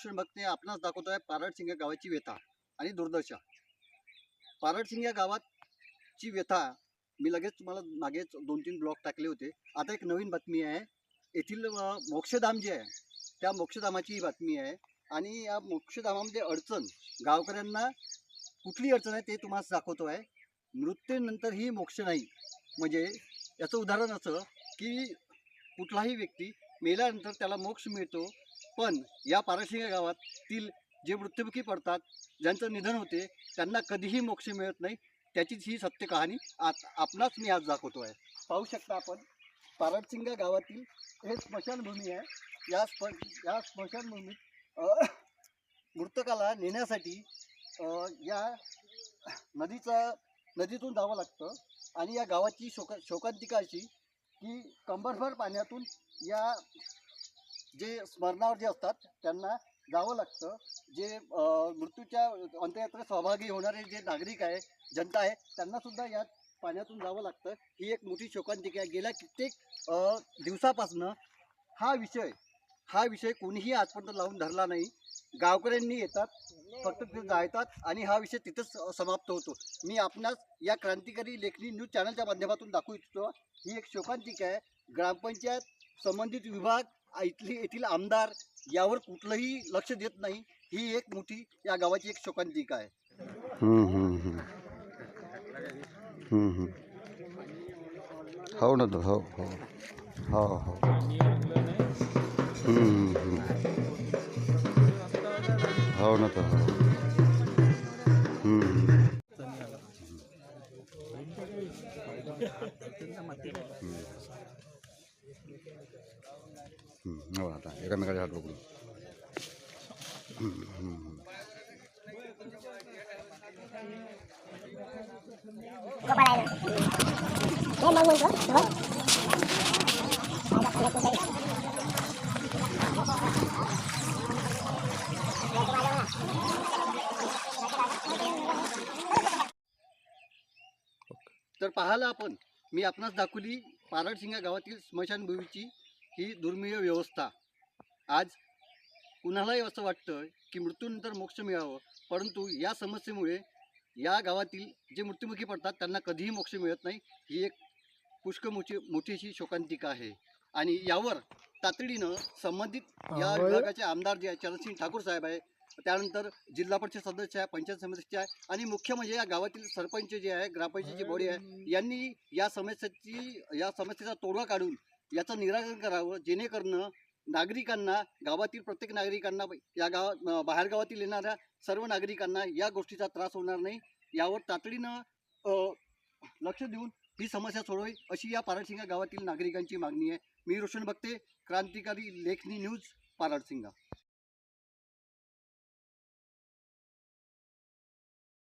रोशन भक्ते आपणास दाखवतोय पारडसिंगा गावाची व्यथा आणि दुर्दशा। पारडसिंगा गावाची व्यथा मी लगेच तुम्हाला मागेच 2-3 ब्लॉग टाकले होते। आता एक नवीन बातमी आहे, येथील मोक्षधाम जे आहे त्या मोक्षधामाची बातमी आहे। आणि या मोक्षधामामध्ये अडचण गावकऱ्यांना कुठली अडचण आहे ते तुम्हाला दाखवतो आहे। मृत्यूनंतर ही मोक्ष नाही, म्हणजे याचं उदाहरण असं की कुठलाही व्यक्ती मेल्यानंतर त्याला मोक्ष मिळतो, पण या पारडसिंगा गावातील जे मृत्युमुखी पडतात, ज्यांचं निधन होते, त्यांना कधीही मोक्ष मिळत नाही। त्याचीच ही सत्य कहाणी आपणास मी आज दाखवतो आहे। पाहू शकता आपण पारडसिंगा गावातील हे स्मशानभूमी आहे। या स्मशानभूमीत मृतकाला नेण्यासाठी या नदीतून जावं लागतं। आणि या गावाची शोकांतिका अशी की कंबरभर पाण्यातून या जे स्मरणावर जे असतात त्यांना जावं लागतं। जे मृत्यूच्या अंत्ययात्रेत सहभागी होणारे जे नागरिक आहे, जनता आहे, त्यांना सुद्धा या पाण्यातून जावं लागतं। ही एक मोठी शोकांतिका आहे। गेल्या कित्येक दिवसापासून हा विषय कोणीही आजपर्यंत लावून धरला नाही। गावकऱ्यांनी येतात, फक्त तिथे जातात आणि हा विषय तिथेच समाप्त होतो। मी आपणास या क्रांतिकारी लेखनी न्यूज चॅनलच्या माध्यमातून दाखवू इच्छितो, ही एक शोकांतिका आहे। ग्रामपंचायत, संबंधित विभाग, येथील आमदार यावर कुठलंही लक्ष देत नाही। ही एक मोठी या गावाची एक शोकांतिका आहे। हो ना, हो हो हो हो हो ना, तो हो आता एकामेकाच्या हात पकडून तर पाहायला आपण मी आपणास दाखवली पारडसिंगा गावातील स्मशानभूमीची ही दुर्मिळ व्यवस्था। आज कुणालाही असं वाटतं की मृत्यूनंतर मोक्ष मिळावं, परंतु या समस्येमुळे या गावातील जे मृत्युमुखी पडतात त्यांना कधीही मोक्ष मिळत नाही। ही एक पुष्कळ मोठी अशी शोकांतिका आहे। आणि यावर तातडीनं संबंधित या विभागाचे आमदार जे चरणसिंग ठाकूर साहेब आहे, त्यानंतर जिल्हा परिषद सदस्य आहे, पंचायत समितीचे आहे, आणि मुख्य म्हणजे या गावातील सरपंच जे आहे, ग्रामपंचायतीची बॉडी आहे, यांनी या समस्येचा तोडगा काढून याचं निराकरण करावं, जेणेकरून नागरिकांना, गावातील प्रत्येक नागरिकांना, या बाहेरगावातील येणाऱ्या सर्व नागरिकांना या गोष्टीचा त्रास होणार नाही। यावर तातडीनं लक्ष देऊन ही समस्या सोडवावी, अशी या पारडसिंगा गावातील नागरिकांची मागणी आहे। मी रोशन भक्ते, क्रांतिकारी लेखनी न्यूज, पारडसिंगा।